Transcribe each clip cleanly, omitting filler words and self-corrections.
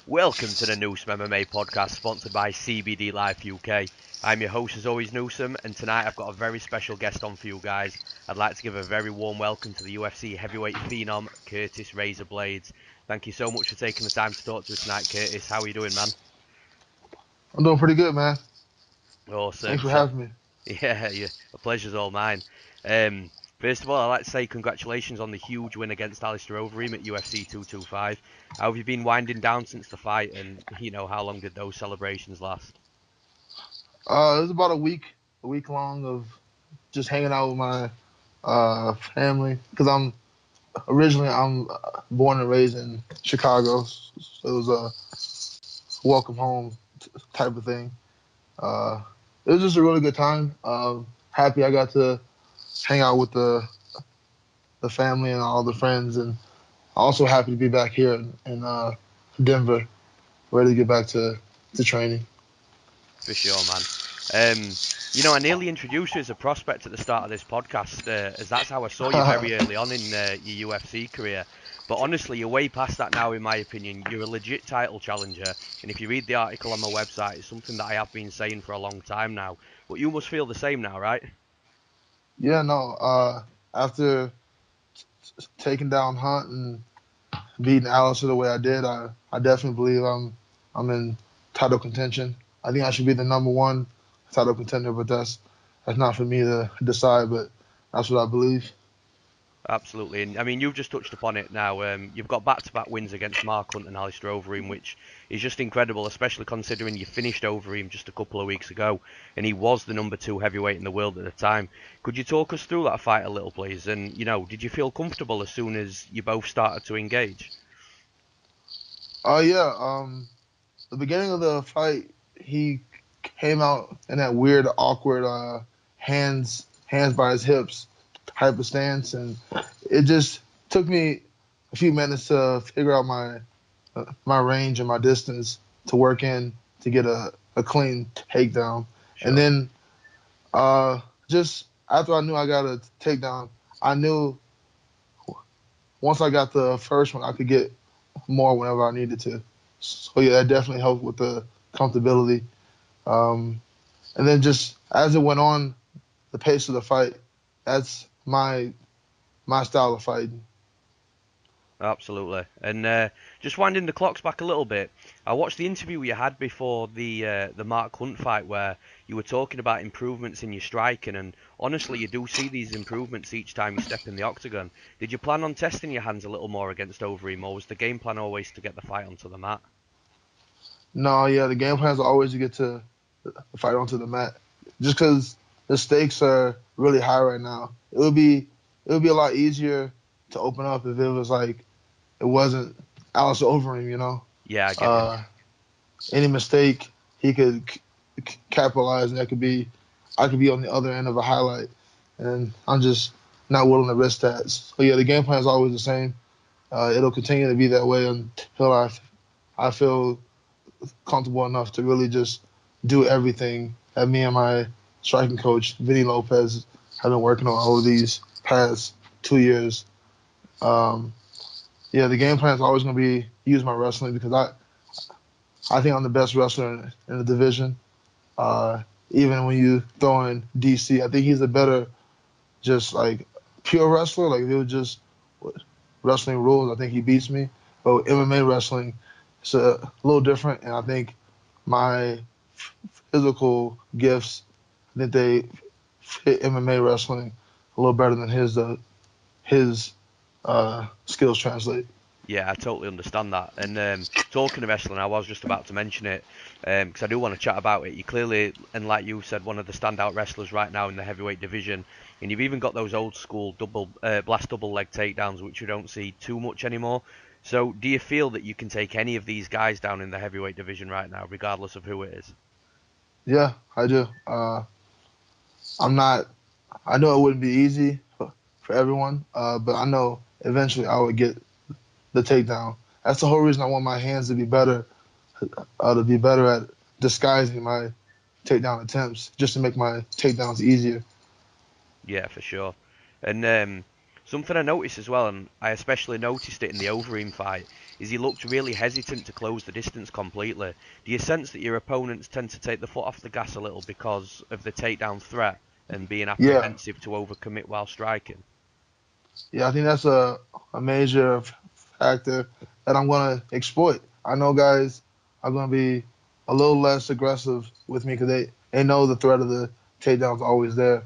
Welcome to the Newsome MMA podcast, sponsored by CBD Life UK. I'm your host, as always, Newsome, and tonight I've got a very special guest on for you guys. I'd like to give a very warm welcome to the UFC heavyweight phenom, Curtis Razor Blaydes. Thank you so much for taking the time to talk to us tonight, Curtis. How are you doing, man? I'm doing pretty good, man. Awesome. Thanks for having me. Yeah, the pleasure's all mine. First of all, I'd like to say congratulations on the huge win against Alistair Overeem at UFC 225. How have you been winding down since the fight, and how long did those celebrations last? It was about a week long of just hanging out with my family because I'm born and raised in Chicago, so it was a welcome home type of thing. It was just a really good time. Happy I got to hang out with the family and all the friends, and also happy to be back here in Denver, ready to get back to training. For sure, man. I nearly introduced you as a prospect at the start of this podcast, as that's how I saw you very early on in your UFC career. But honestly, you're way past that now, in my opinion. You're a legit title challenger, and if you read the article on my website, it's something that I have been saying for a long time now. But you must feel the same now, right? Yeah, no. After taking down Hunt and beating Alistair the way I did, I definitely believe I'm in title contention. I think I should be the number one title contender, but that's not for me to decide. But that's what I believe. Absolutely, and I mean you've just touched upon it now. You've got back-to-back wins against Mark Hunt and Alistair Overeem, which is just incredible, especially considering you finished Overeem just a couple of weeks ago, and he was the number 2 heavyweight in the world at the time. Could you talk us through that fight a little, please? And did you feel comfortable as soon as you both started to engage? Yeah. The beginning of the fight, he came out in that weird, awkward hands by his hips type of stance, and it just took me a few minutes to figure out my range and my distance to work in to get a clean takedown. Sure. And then just after I knew I got a takedown, I knew once I got the first one, I could get more whenever I needed to. So yeah, that definitely helped with the comfortability. And then just as it went on, the pace of the fight, that's my style of fighting. Absolutely. And just winding the clocks back a little bit, I watched the interview you had before the Mark Hunt fight where you were talking about improvements in your striking, and honestly, you do see these improvements each time you step in the octagon. Did you plan on testing your hands a little more against Overeem, or was the game plan always to get the fight onto the mat? No, yeah, the game plan is always to get to the fight onto the mat, just because the stakes are really high right now. It would be a lot easier to open up if it was like it wasn't Alistair Overeem, you know. Yeah, I get you. Any mistake he could capitalize, and I could be on the other end of a highlight, and I'm just not willing to risk that. So yeah, the game plan is always the same. It'll continue to be that way until I feel comfortable enough to really just do everything that me and my striking coach, Vinny Lopez, have been working on over these past 2 years. Yeah, the game plan is always going to be use my wrestling because I think I'm the best wrestler in the division. Even when you throw in DC, I think he's a better just like pure wrestler. Like if it was just wrestling rules, I think he beats me. But MMA wrestling, it's a little different, and I think my physical gifts, I think they fit MMA wrestling a little better than his skills translate. Yeah, I totally understand that. And talking of wrestling, I was just about to mention it because I do want to chat about it. You clearly, and like you said, one of the standout wrestlers right now in the heavyweight division. And you've even got those old school blast double leg takedowns, which you don't see too much anymore. So, do you feel that you can take any of these guys down in the heavyweight division right now, regardless of who it is? Yeah, I do. I'm not. I know it wouldn't be easy for everyone, but I know eventually I would get the takedown. That's the whole reason I want my hands to be better at disguising my takedown attempts, just to make my takedowns easier. Yeah, for sure. And Something I noticed as well, and I especially noticed it in the Overeem fight, is he looked really hesitant to close the distance completely. Do you sense that your opponents tend to take the foot off the gas a little because of the takedown threat and being Yeah, apprehensive to overcommit while striking? yeah, I think that's a major factor that I'm gonna exploit. I know guys are gonna be a little less aggressive with me because they know the threat of the takedown's always there.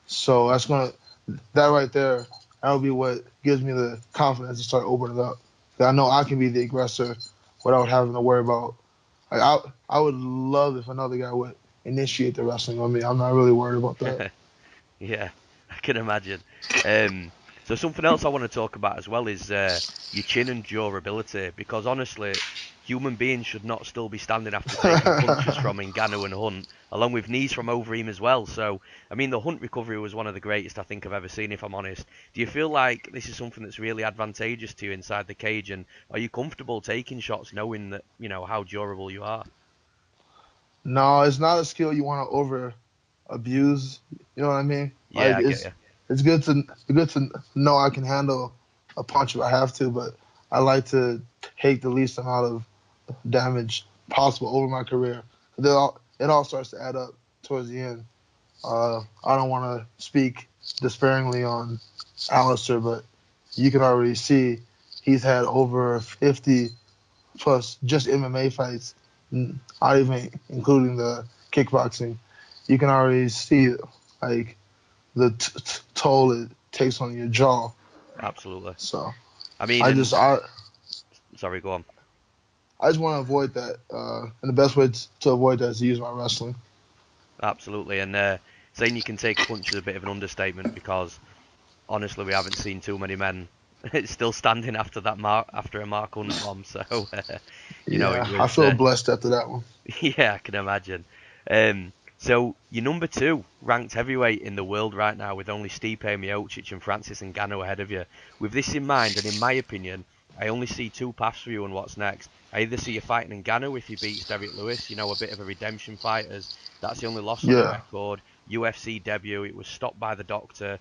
So that right there, that'll be what gives me the confidence to start opening up. 'Cause I know I can be the aggressor without having to worry about. Like I would love if another guy would initiate the wrestling on me. I'm not really worried about that. Yeah, I can imagine. So something else I want to talk about as well is your chin and durability, because honestly, human beings should not still be standing after taking punches from Ngannou and Hunt, along with knees from Overeem as well. So, I mean, the Hunt recovery was one of the greatest I think I've ever seen, if I'm honest. Do you feel like this is something that's really advantageous to you inside the cage, and are you comfortable taking shots knowing that, how durable you are? No, it's not a skill you want to over abuse. You know what I mean? Yeah, Like I get you. it's good to know I can handle a punch if I have to, but I like to take the least amount of damage possible over my career. It all starts to add up towards the end. I don't want to speak despairingly on Alistair, but you can already see he's had over 50 plus just MMA fights, not even including the kickboxing. You can already see like the toll it takes on your jaw. Absolutely. So I mean, I just and I sorry, go on. I just want to avoid that, and the best way to avoid that is to use my wrestling. Absolutely. And saying you can take a punch is a bit of an understatement, because honestly, we haven't seen too many men still standing after that after a Mark Hunt bomb. So, it Yeah, I was, feel blessed after that one. yeah, I can imagine. So you're number two ranked heavyweight in the world right now, with only Stipe Miocic and Francis Ngannou ahead of you. With this in mind, and in my opinion, I only see two paths for you and what's next. I either see you fighting Ngannou if he beats Derek Lewis, a bit of a redemption fight, as that's the only loss on the Yeah, record. UFC debut, it was stopped by the doctor.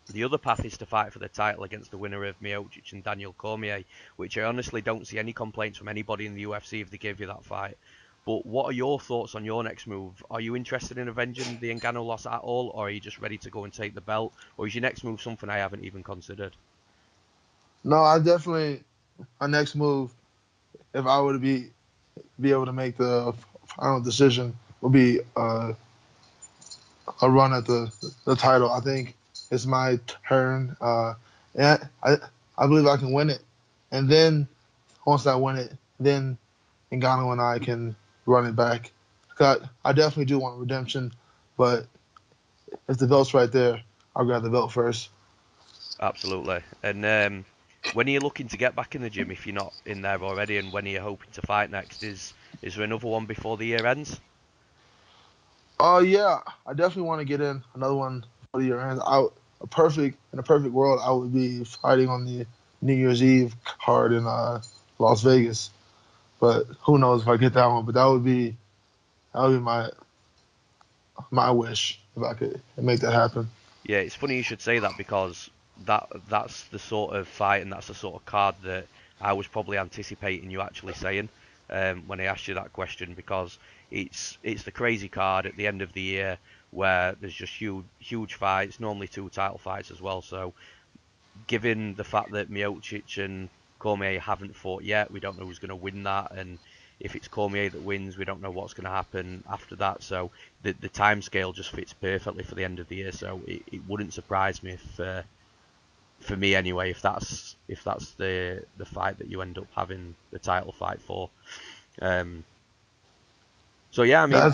The other path is to fight for the title against the winner of Miocic and Daniel Cormier, which I honestly don't see any complaints from anybody in the UFC if they give you that fight. But what are your thoughts on your next move? Are you interested in avenging the Ngannou loss at all, or are you just ready to go and take the belt? Or is your next move something I haven't even considered? no, I definitely my next move, if I were to be able to make the final decision, would be a run at the title. I think it's my turn, and I believe I can win it. And then once I win it, then Ngannou and I can run it back. 'Cause I definitely do want redemption, but if the belt's right there, I'll grab the belt first. Absolutely. And when are you looking to get back in the gym if you're not in there already? And when are you hoping to fight next? Is there another one before the year ends? Oh yeah, I definitely want to get in another one for the year ends. In a perfect world, I would be fighting on the New Year's Eve card in Las Vegas. But who knows if I get that one? But that would be my wish if I could make that happen. Yeah, it's funny you should say that, because that's the sort of fight and that's the sort of card that I was probably anticipating you actually saying when I asked you that question, because it's the crazy card at the end of the year where there's just huge fights, normally two title fights as well. So given the fact that Miocic and Cormier haven't fought yet, we don't know who's going to win that, and if it's Cormier that wins, we don't know what's going to happen after that. So the time scale just fits perfectly for the end of the year. So it wouldn't surprise me if, for me anyway, if that's the fight that you end up having the title fight for. Um, so yeah, I mean,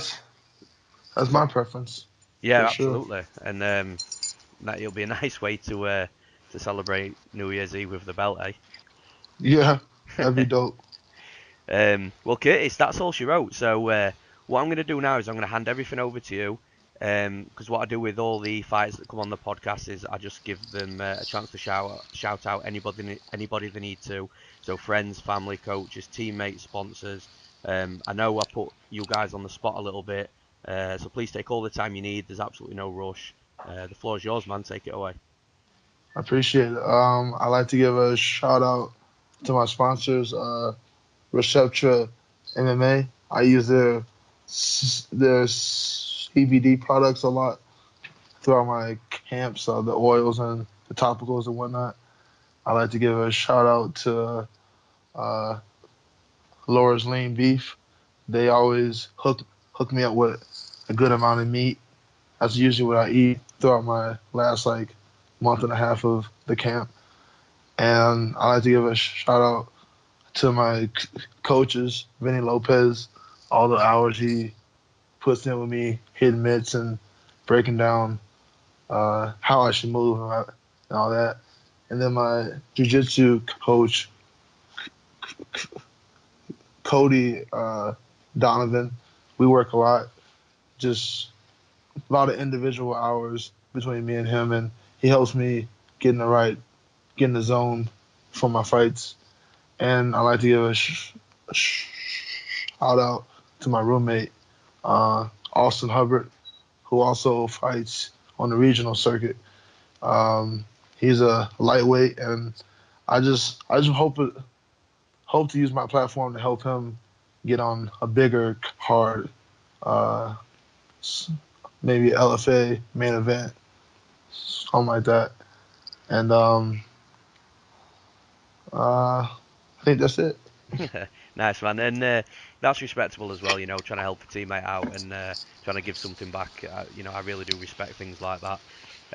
That's my preference yeah, for sure. absolutely, and that it'll be a nice way to celebrate New Year's Eve with the belt, Yeah, that'd be eh? dope. Well, Curtis, that's all she wrote. So what I'm going to do now is I'm going to hand everything over to you. Because what I do with all the fighters that come on the podcast is I just give them a chance to shout out anybody they need to. So friends, family, coaches, teammates, sponsors. I know I put you guys on the spot a little bit, so please take all the time you need. There's absolutely no rush. The floor is yours, man. Take it away. I appreciate it. I like to give a shout out to my sponsors, Receptra MMA. I use their CBD products a lot throughout my camps, the oils and the topicals and whatnot. I like to give a shout out to uh, Laura's Lean Beef. They always hook me up with a good amount of meat. That's usually what I eat throughout my last like month and a half of the camp. And I like to give a shout out to my coaches, Vinny Lopez, all the hours he puts in with me, hitting mitts and breaking down how I should move and all that. And then my jiu-jitsu coach, Cody Donovan, we work a lot, just a lot of individual hours between me and him, and he helps me get in the zone for my fights. And I like to give a shout out to my roommate, Austin Hubbard, who also fights on the regional circuit. He's a lightweight, and I just hope to use my platform to help him get on a bigger card, uh, maybe LFA main event, something like that. And I think that's it. Nice, man. And that's respectable as well, you know, trying to help a teammate out and trying to give something back. You know, I really do respect things like that.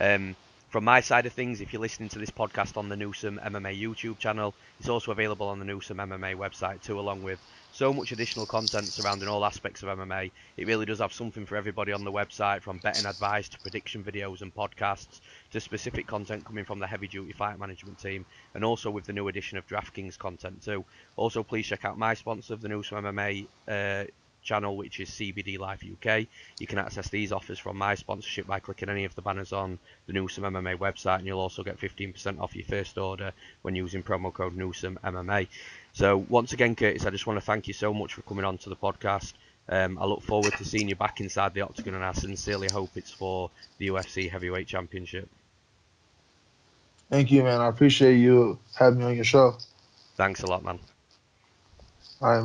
Um, from my side of things, if you're listening to this podcast on the Newsome MMA YouTube channel, it's also available on the Newsome MMA website too, along with so much additional content surrounding all aspects of MMA. It really does have something for everybody on the website, from betting advice to prediction videos and podcasts to specific content coming from the heavy duty fight management team, and also with the new addition of DraftKings content too. Also, please check out my sponsor of the Newsome MMA channel, which is CBD Life UK. You can access these offers from my sponsorship by clicking any of the banners on the Newsome MMA website, and you'll also get 15% off your first order when using promo code Newsome MMA. So once again, Curtis, I just want to thank you so much for coming on to the podcast. I look forward to seeing you back inside the octagon, and I sincerely hope it's for the UFC Heavyweight Championship. Thank you, man. I appreciate you having me on your show. Thanks a lot, man. All right,